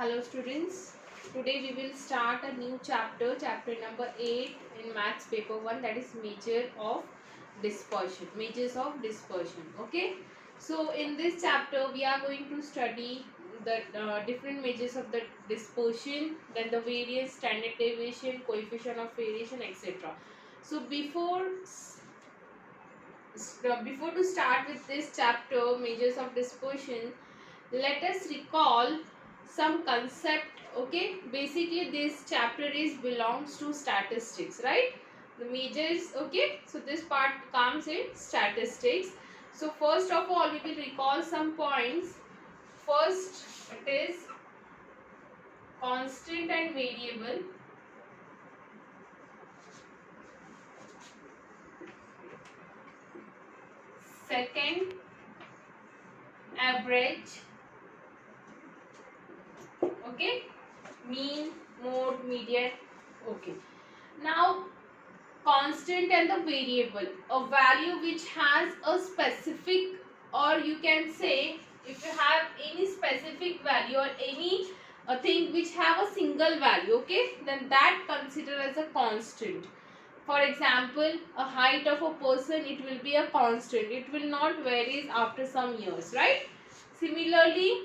Hello students, today we will start a new chapter, chapter number 8 in maths paper 1, that is measure of dispersion, measures of dispersion. Okay, so in this chapter we are going to study the different measures of the dispersion, then the various standard deviation, coefficient of variation, etc. So before to start with this chapter, measures of dispersion, let us recall some concept. Okay, basically this chapter is belongs to statistics, right? The measures. Okay, so this part comes in statistics. So first of all we will recall some points. First, it is constant and variable. Second, average. Okay, mean, mode, median. Okay, now constant and the variable, a value which has a specific, or you can say if you have any specific value or any thing which have a single value, okay, then that considered as a constant. For example, a height of a person, it will be a constant, it will not varies after some years, right? Similarly,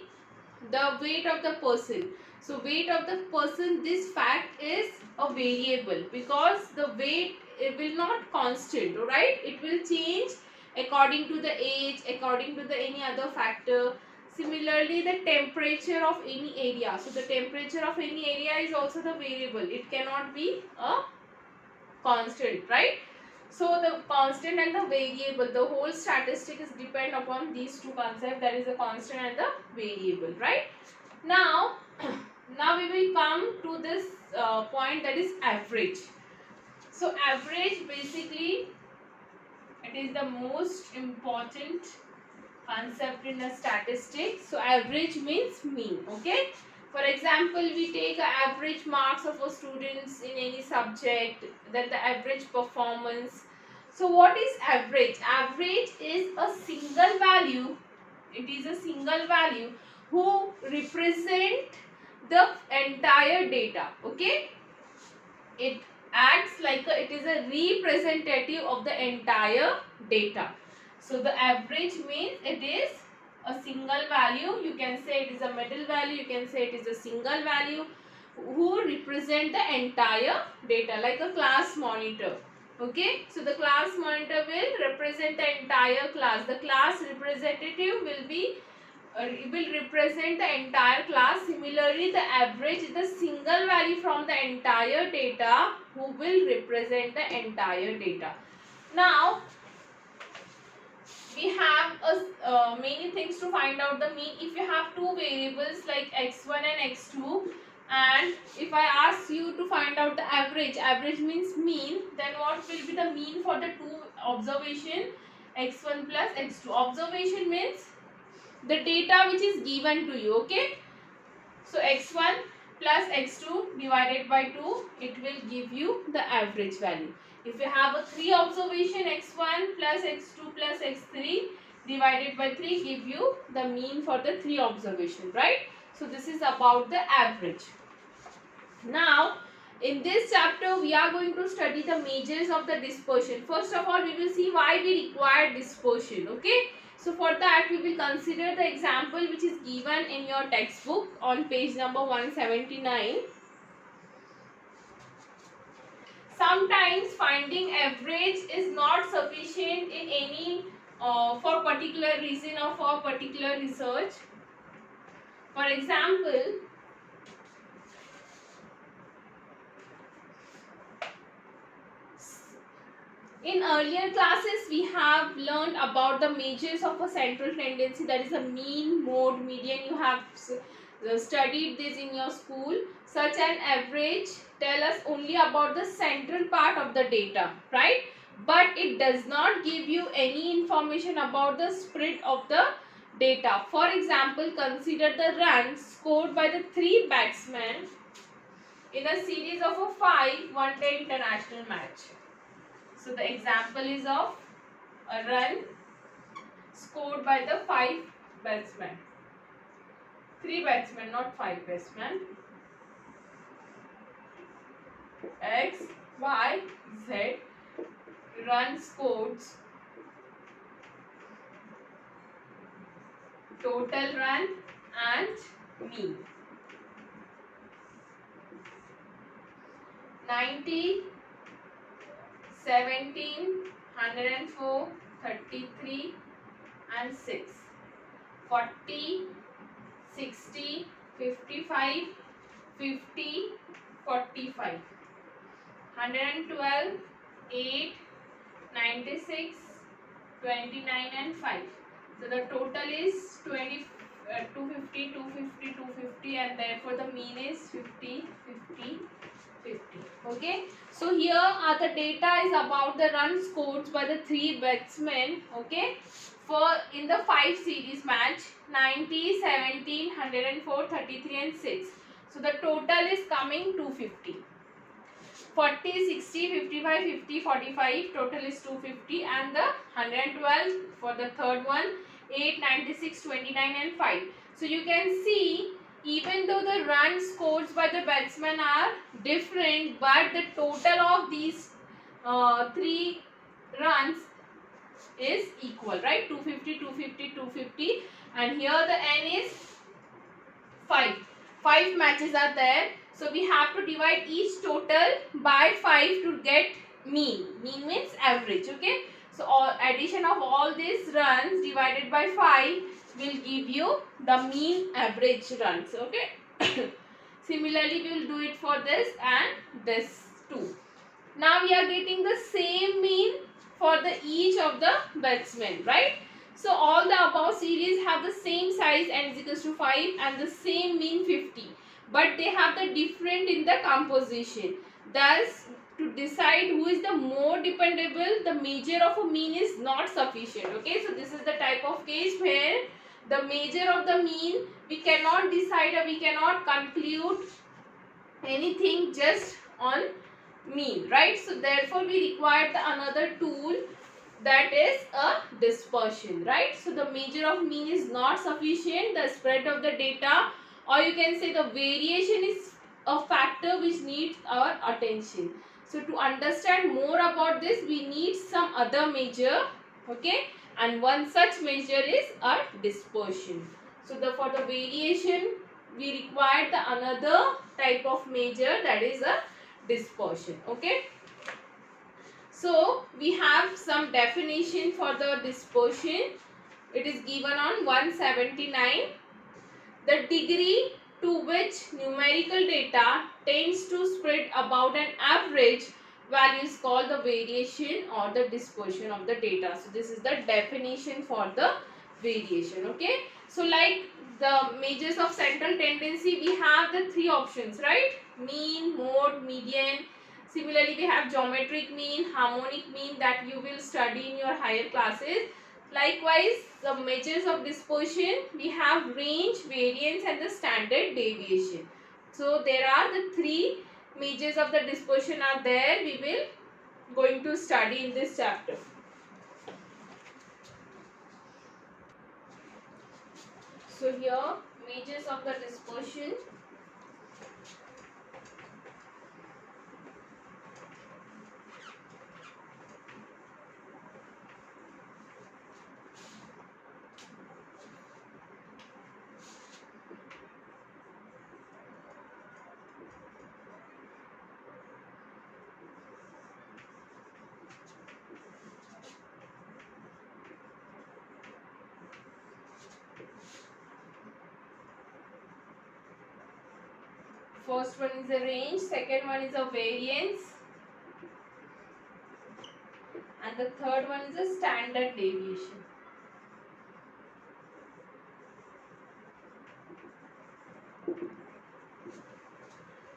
the weight of the person, so weight of the person, this fact is a variable because the weight, it will not constant, right? It will change according to the age, according to the any other factor. Similarly, the temperature of any area, so the temperature of any area is also the variable, it cannot be a constant, right? So the constant and the variable, the whole statistic is depend upon these two concepts, that is the constant and the variable, right? Now now we will come to this point, that is average. So average, basically it is the most important concept in the statistics. So average means mean. Okay, for example, we take average marks of a students in any subject, then the average performance. So what is average? Average is a single value, it is a single value who represent the entire data. Okay, it acts like it is a representative of the entire data. So the average means it is a single value, you can say it is a middle value, you can say it is a single value who represent the entire data, like a class monitor. Okay, so the class monitor will represent the entire class, the class representative will represent the entire class. Similarly, the average is the single value from the entire data who will represent the entire data. Now we have many things to find out the mean. If you have two variables like x1 and x2, and if I ask you to find out the average, average means mean, then what will be the mean for the two observation, x1 plus x2? Observation means the data which is given to you. Okay, so x1 plus x2 divided by 2, it will give you the average value. If you have a 3 observation, x1 plus x2 plus x3 divided by 3 give you the mean for the 3 observation, right? So this is about the average. Now in this chapter we are going to study the measures of the dispersion. First of all, we will see why we require dispersion. Okay, so for that we will consider the example which is given in your textbook on page number 179. Sometimes finding average is not sufficient in any for particular reason or for particular research. For example, in earlier classes we have learned about the measures of a central tendency, that is a mean, mode, median. You have studied this in your school. Such an average tell us only about the central part of the data, right? But it does not give you any information about the spread of the data. For example, consider the runs scored by the 3 batsmen in a series of a 5 one-day international match. So the example is of a run scored by the 5 batsmen. 3 batsmen, not 5 batsmen. X, Y, Z run scored, total run and mean. 90, 17, 104, 33 and 6. 40, 60, 55, 50, 45. 112, 8, 96, 29 and 5. So the total is 250, 250, 250 and therefore the mean is 50, 50, 50. Okay. So here are the data is about the runs scored by the 3 batsmen. Okay. For in the 5 series match 90, 17, 104, 33 and 6. So the total is coming 250. 40, 60, 55, 50, 45 total is 250 and the 112 for the third one 8, 96, 29 and 5. So you can see even though the runs scored by the batsmen are different but the total of these 3 runs is equal, right? 250, 250, 250 and here the n is 5. 5 matches are there. So we have to divide each total by 5 to get mean. Mean means average. Okay. So addition of all these runs divided by 5 will give you the mean average runs. Okay. Similarly, we will do it for this and this too. Now we are getting the same mean for the each of the batsmen, right? So all the above series have the same size n is equals to 5 and the same mean 50. But they have the different in the composition. Thus, to decide who is the more dependable, the measure of a mean is not sufficient. Okay, so this is the type of case where the measure of the mean, we cannot decide or we cannot conclude anything just on mean, right? So therefore, we require the another tool, that is a dispersion, right? So the measure of mean is not sufficient, the spread of the data, or you can say the variation is a factor which needs our attention. So to understand more about this, we need some other measure, okay? And one such measure is a dispersion. So for the variation, we require the another type of measure, that is a dispersion, okay? So we have some definition for the dispersion. It is given on 179. The degree to which numerical data tends to spread about an average value is called the variation or the dispersion of the data. So this is the definition for the variation. Okay. So like the measures of central tendency, we have the 3 options, right? Mean, mode, median. Similarly, we have geometric mean, harmonic mean that you will study in your higher classes. Likewise, the measures of dispersion, we have range, variance and the standard deviation. So there are the 3 measures of the dispersion are there. We will going to study in this chapter. So here measures of the dispersion. First one is a range, second one is a variance, and the third one is a standard deviation.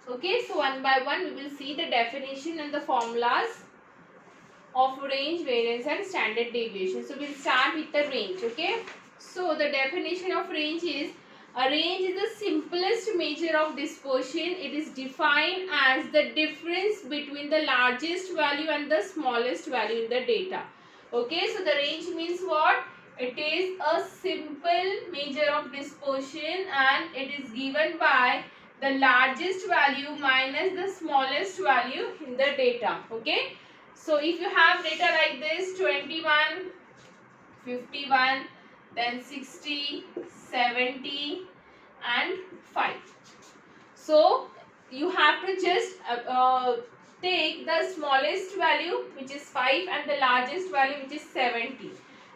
Okay, so one by one we will see the definition and the formulas of range, variance and standard deviation. So we will start with the range. Okay, so the definition of range is, a range is the simplest measure of dispersion. It is defined as the difference between the largest value and the smallest value in the data. Okay, so the range means what? It is a simple measure of dispersion and it is given by the largest value minus the smallest value in the data. Okay. So if you have data like this 21, 51, then 60, 70 and 5. So you have to just take the smallest value which is 5 and the largest value which is 70.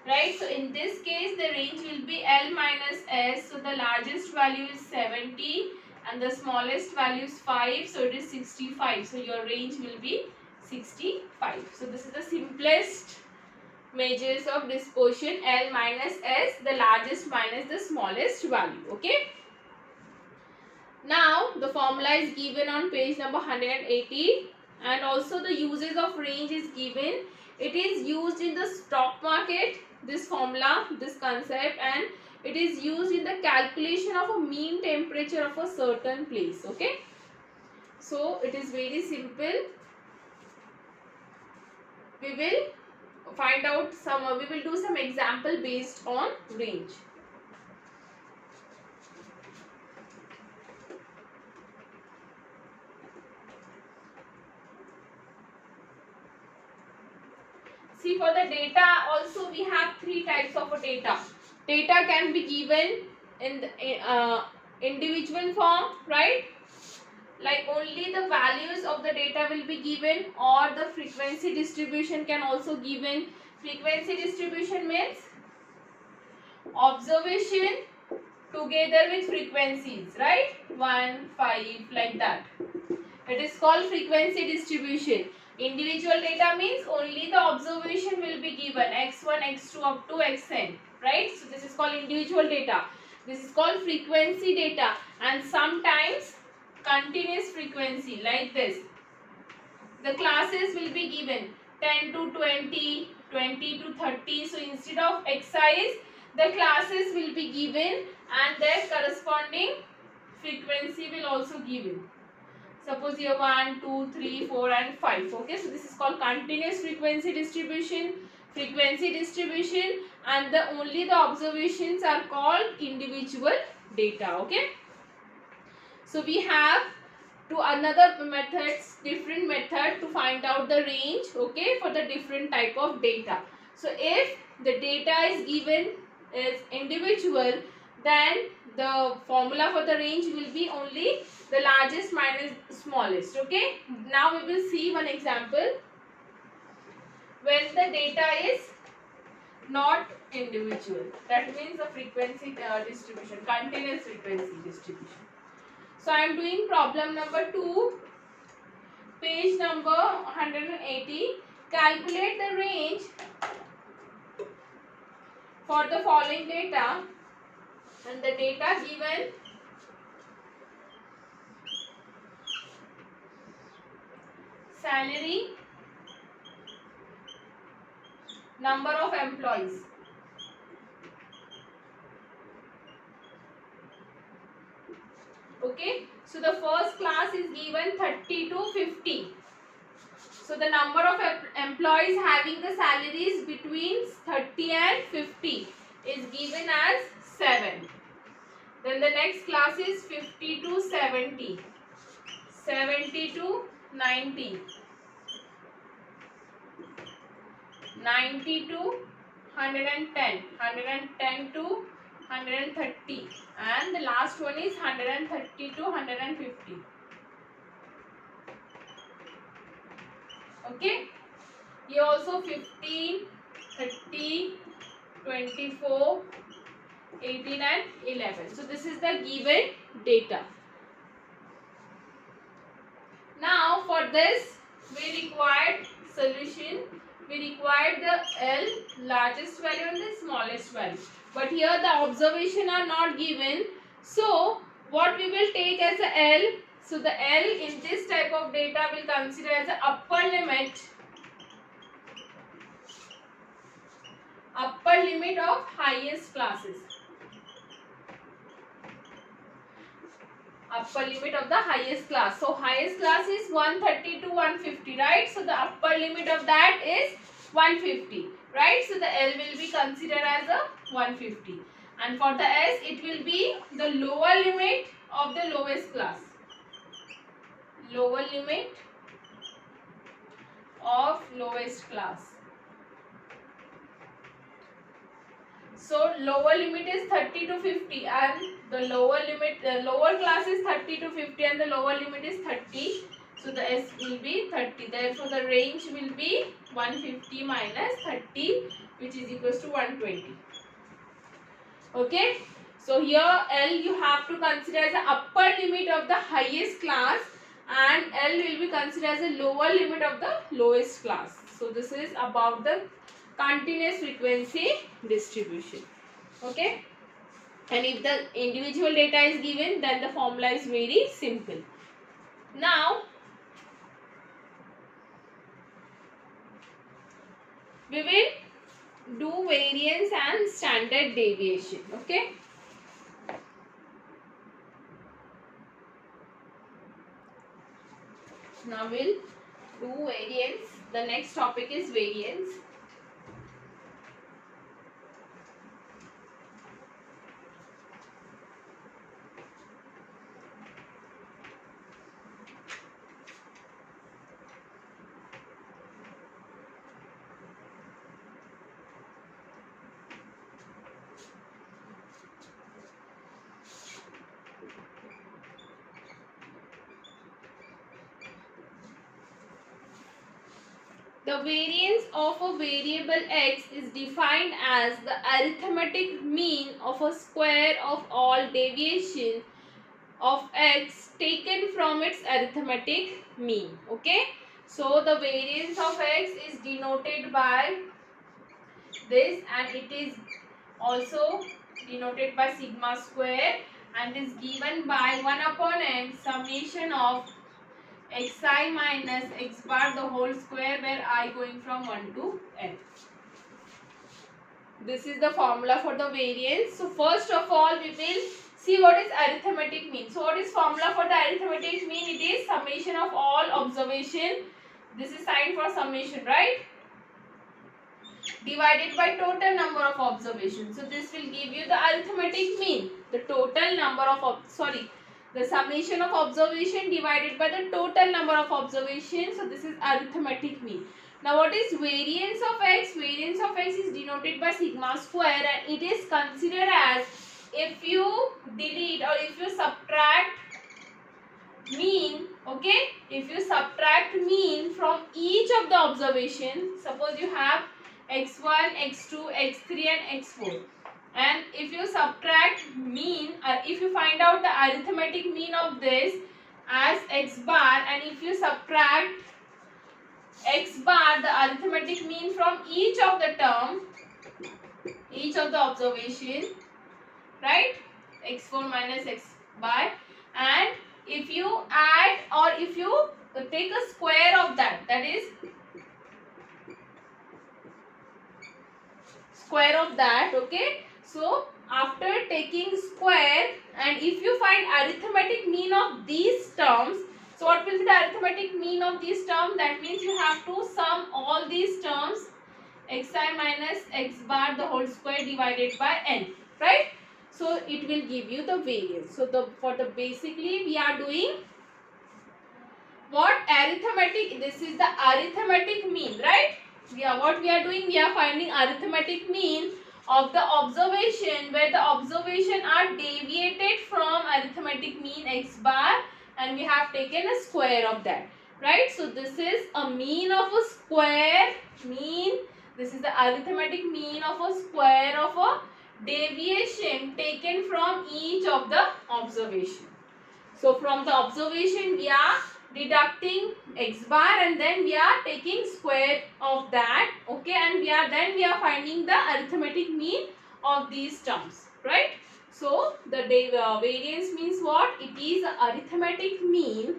Right. So in this case the range will be L minus S. So the largest value is 70 and the smallest value is 5. So it is 65. So your range will be 65. So this is the simplest measures of dispersion, L minus S, the largest minus the smallest value. Okay. Now the formula is given on page number 180 and also the uses of range is given. It is used in the stock market, this formula, this concept, and it is used in the calculation of a mean temperature of a certain place. Okay. So it is very simple. We will find out some, we will do some example based on range. See, for the data also we have three types of a data. Data can be given in the individual form, right? Like only the values of the data will be given, or the frequency distribution can also given. Frequency distribution means observation together with frequencies, right? 1, 5 like that. It is called frequency distribution. Individual data means only the observation will be given, x1, x2 up to xn, right? So this is called individual data. This is called frequency data, and sometimes continuous frequency like this. The classes will be given 10 to 20, 20 to 30. So instead of excise, the classes will be given and their corresponding frequency will also given. Suppose here 1, 2, 3, 4 and 5. Okay, so this is called continuous frequency distribution, and only the observations are called individual data. Okay, so we have another methods, different method to find out the range. Okay, for the different type of data. So if the data is given as individual, then the formula for the range will be only the largest minus smallest. Okay, now we will see one example when the data is not individual. That means the frequency distribution, continuous frequency distribution. So I am doing problem number 2, page number 180. Calculate the range for the following data, and the data given salary, number of employees. Okay, so the first class is given 30 to 50. So the number of employees having the salaries between 30 and 50 is given as 7. Then the next class is 50 to 70, 70 to 90, 90 to 110, 110 to 130, and the last one is 130 to 150. Okay, here also 15, 30, 24, 18 and 11. So this is the given data. Now for this we required solution. We required the L, largest value, and the smallest value. But here the observation are not given. So what we will take as a L? So the L in this type of data will consider as the upper limit of highest classes. Upper limit of the highest class. So highest class is 130 to 150, right? So the upper limit of that is 150. right? So the L will be considered as a 150, and for the S it will be the lower limit of the lowest class, lower limit of lowest class. So lower limit is 30 to 50 and the lower limit, lower class is 30 to 50 and the lower limit is 30. So the S will be 30. Therefore the range will be 150 minus 30, which is equals to 120. Okay. So here L you have to consider as the upper limit of the highest class and L will be considered as the lower limit of the lowest class. So this is about the continuous frequency distribution. Okay, and if the individual data is given, then the formula is very simple. Now we will do variance and standard deviation. Okay, now we'll do variance. The next topic is variance. The variance of a variable x is defined as the arithmetic mean of a square of all deviation of x taken from its arithmetic mean. Okay, so the variance of x is denoted by this, and it is also denoted by sigma square, and is given by 1 upon n summation of xi minus x bar the whole square, where I going from 1 to n. This is the formula for the variance. So first of all we will see what is arithmetic mean. So what is formula for the arithmetic mean? It is summation of all observation. This is sign for summation, right? Divided by total number of observations. So this will give you the arithmetic mean. The total number of the summation of observation divided by the total number of observations. So this is arithmetic mean. Now what is variance of x? Variance of x is denoted by sigma square, and it is considered as if you delete or if you subtract mean. Okay, if you subtract mean from each of the observations, suppose you have x1, x2, x3 and x4, and if you subtract mean, if you find out the arithmetic mean of this as x bar, and if you subtract x bar, the arithmetic mean from each of the term, each of the observation, right, x4 minus x bar, and if you add or if you take a square of that, that is square of that. Okay, so after taking square, and if you find arithmetic mean of these terms, so what will be the arithmetic mean of these terms? That means you have to sum all these terms, xi minus x bar the whole square divided by n, right? So it will give you the variance. So basically we are doing what? Arithmetic. This is the arithmetic mean, right? What we are doing, we are finding arithmetic mean of the observation, where the observation are deviated from arithmetic mean x bar, and we have taken a square of that, right? So this is a mean of a square mean. This is the arithmetic mean of a square of a deviation taken from each of the observation. So from the observation we are deducting x bar, and then we are taking square of that. Okay, and we are finding the arithmetic mean of these terms, right? So the variance means what? It is the arithmetic mean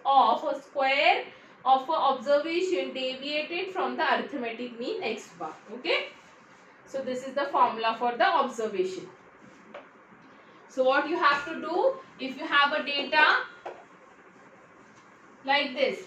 of a square of a observation deviated from the arithmetic mean x bar. Okay, so this is the formula for the observation. So what you have to do, if you have a data like this,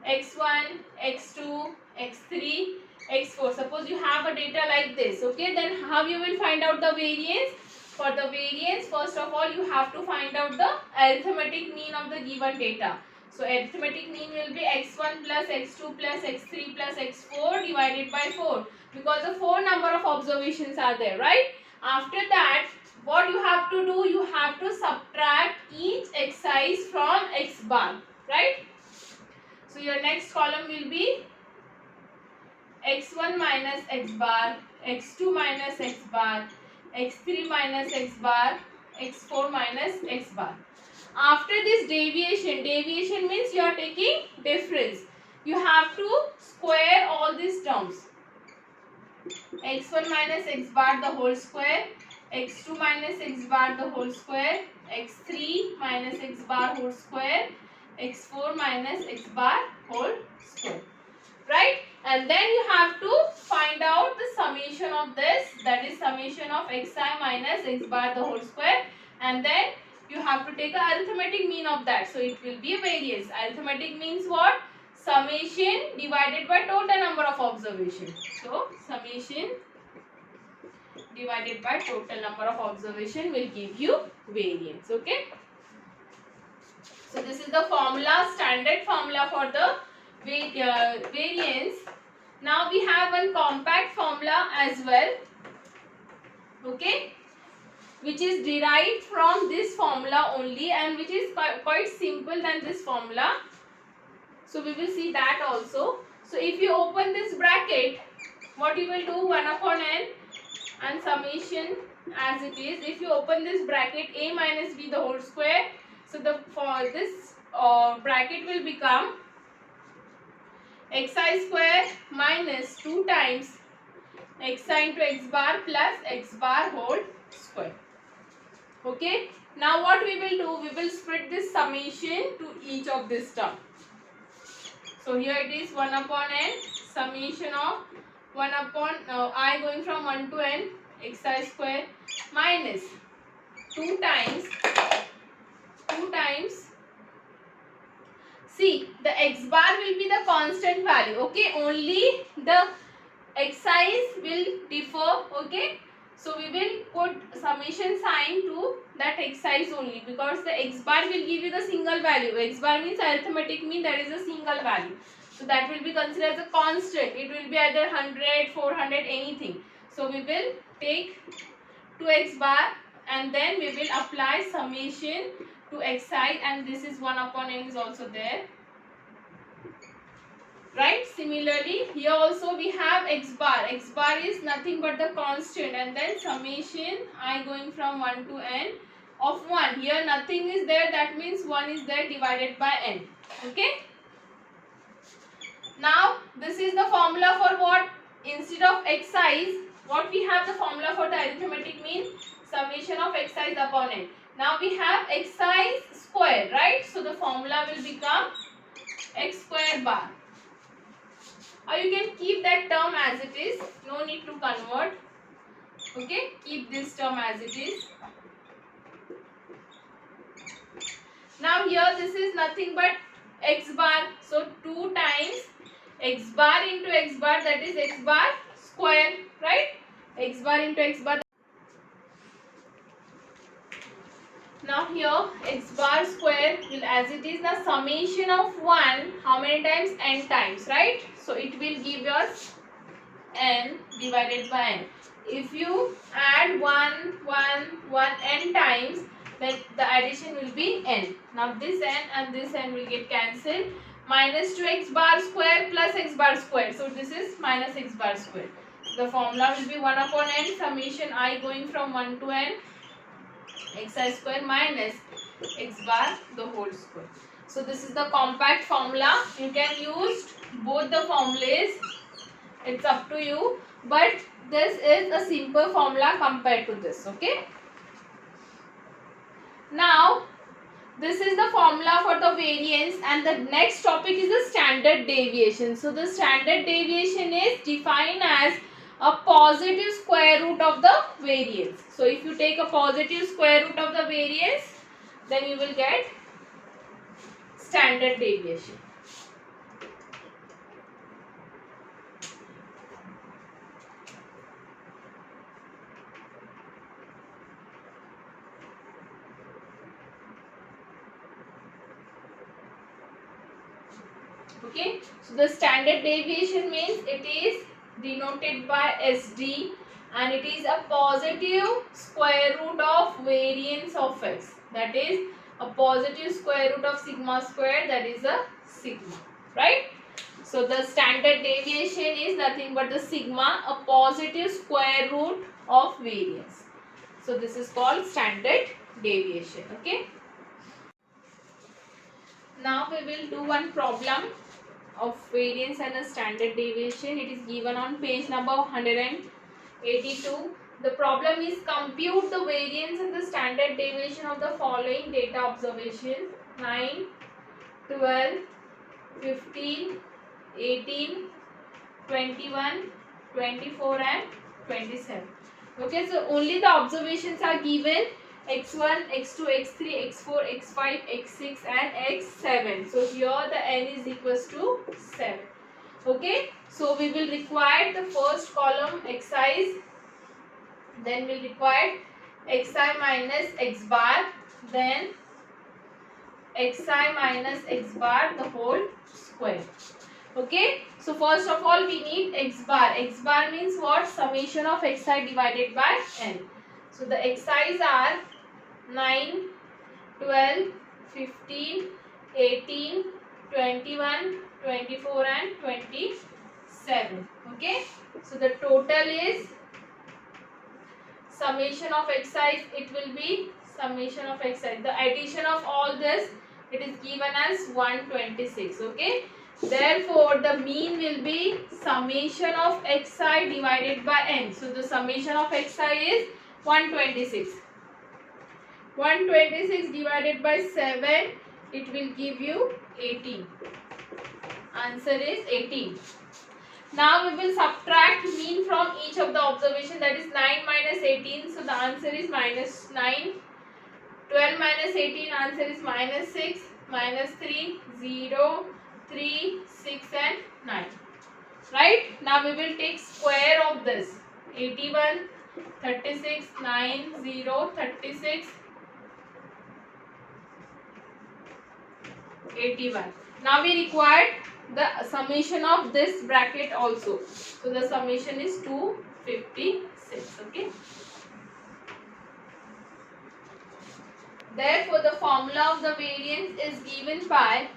x1, x2, x3, x4. Suppose you have a data like this, okay, then how you will find out the variance? For the variance, first of all you have to find out the arithmetic mean of the given data. So arithmetic mean will be x1 plus x2 plus x3 plus x4 divided by 4, because the 4 number of observations are there, right? After that, what you have to do, you have to subtract each exercise from x bar, right? So your next column will be x1 minus x bar, x2 minus x bar, x3 minus x bar, x4 minus x bar. After this deviation means you are taking difference. You have to square all these terms. x1 minus x bar the whole square, x2 minus x bar the whole square, x3 minus x bar whole square, x4 minus x bar whole square, right? And then you have to find out the summation of this, that is summation of xi minus x bar the whole square, and then you have to take a arithmetic mean of that. So it will be a variance. Arithmetic means what? Summation divided by total number of observations. So summation divided by total number of observation will give you variance. Okay. So this is the formula, standard formula for the variance. Now we have one compact formula as well, okay, which is derived from this formula only, and which is quite simple than this formula. So we will see that also. So if you open this bracket, what you will do, 1 upon n and summation as it is. If you open this bracket, a minus b the whole square, so for this bracket will become xi square minus 2 times xi into x bar plus x bar whole square. Okay. Now what we will do, we will split this summation to each of this term. So here it is 1 upon n, summation of 1 upon I going from 1 to n, xi square minus 2 times, see the x bar will be the constant value, okay, only the x's will differ, okay. So we will put summation sign to that x's only, because the x bar will give you the single value. X bar means arithmetic mean, that is a single value. So that will be considered as a constant. It will be either 100, 400, anything. So we will take 2x bar and then we will apply summation to xi, and this is 1 upon n is also there. Right? Similarly, here also we have x bar. X bar is nothing but the constant, and then summation I going from 1 to n of 1. Here nothing is there, that means 1 is there divided by n. Okay? Now, this is the formula for what? Instead of x's, what we have the formula for the arithmetic mean? Summation of x's upon n. Now we have xi square, right? So the formula will become x square bar. Or you can keep that term as it is, no need to convert. Okay, keep this term as it is. Now here this is nothing but x bar, so 2 times x bar into x bar, that is x bar square, right? X bar into x bar. Now here x bar square will, as it is the summation of 1, how many times? N times, right? So it will give us n divided by n. If you add 1, n times, then the addition will be n. Now this n and this n will get cancelled. Minus 2x bar square plus x bar square. So this is minus x bar square. The formula will be 1 upon n, summation I going from 1 to n, xi square minus x bar the whole square. So this is the compact formula. You can use both the formulas. It's up to you. But this is a simple formula compared to this. Okay. Now this is the formula for the variance, and the next topic is the standard deviation. So the standard deviation is defined as a positive square root of the variance. So if you take a positive square root of the variance, then you will get standard deviation. Okay, so the standard deviation means it is denoted by SD and it is a positive square root of variance of x. That is a positive square root of sigma square, that is a sigma, right? So the standard deviation is nothing but the sigma, a positive square root of variance. So this is called standard deviation. Okay. Now we will do one problem of variance and a standard deviation. It is given on page number 182. The problem is compute the variance and the standard deviation of the following data observation: 9, 12, 15, 18, 21, 24 and 27. Okay, so only the observations are given: x1, x2, x3, x4, x5, x6 and x7. So here the n is equals to 7. Okay, so we will require the first column xi, then we'll require xi minus x bar, then xi minus x bar the whole square. Okay, so first of all we need x bar. X bar means what? Summation of xi divided by n. So the xi's are 9, 12, 15, 18, 21, 24 and 27. Okay, so the total is summation of xi's, it will be summation of xi. The addition of all this, it is given as 126. Okay, therefore the mean will be summation of xi divided by n. So the summation of xi is 126. 126 divided by 7, it will give you 18. Answer is 18. Now we will subtract mean from each of the observation, that is 9 minus 18. So the answer is minus 9. 12 minus 18, answer is minus 6, minus 3, 0, 3, 6 and 9. Right? Now we will take square of this. 81, 36, 9, 0, 36, 81. Now we require the summation of this bracket also. So the summation is 256. Okay. Therefore the formula of the variance is given by,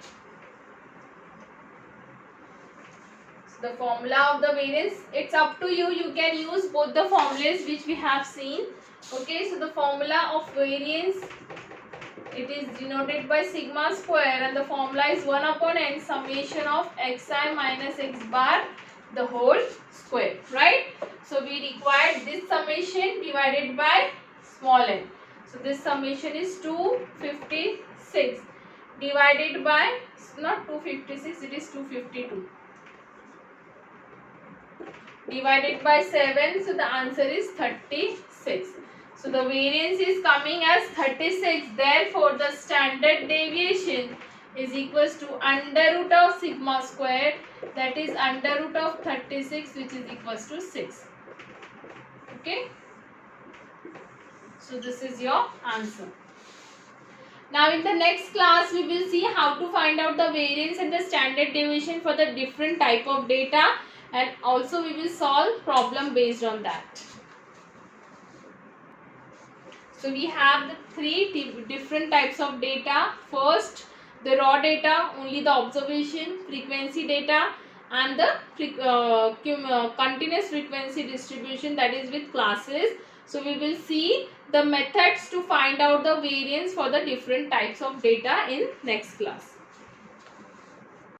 the formula of the variance, it's up to you. You can use both the formulas which we have seen. Okay, so the formula of variance, it is denoted by sigma square and the formula is 1 upon n summation of xi minus x bar the whole square, right? So we require this summation divided by small n. So this summation is 256 divided by, not 256, it is 252. Divided by 7, so the answer is 36. So the variance is coming as 36. Therefore the standard deviation is equals to under root of sigma square, that is under root of 36, which is equals to 6. Okay. So this is your answer. Now in the next class we will see how to find out the variance and the standard deviation for the different type of data, and also we will solve problem based on that. So we have the three different types of data. First, the raw data, only the observation, frequency data, and the continuous frequency distribution, that is with classes. So we will see the methods to find out the variance for the different types of data in next class.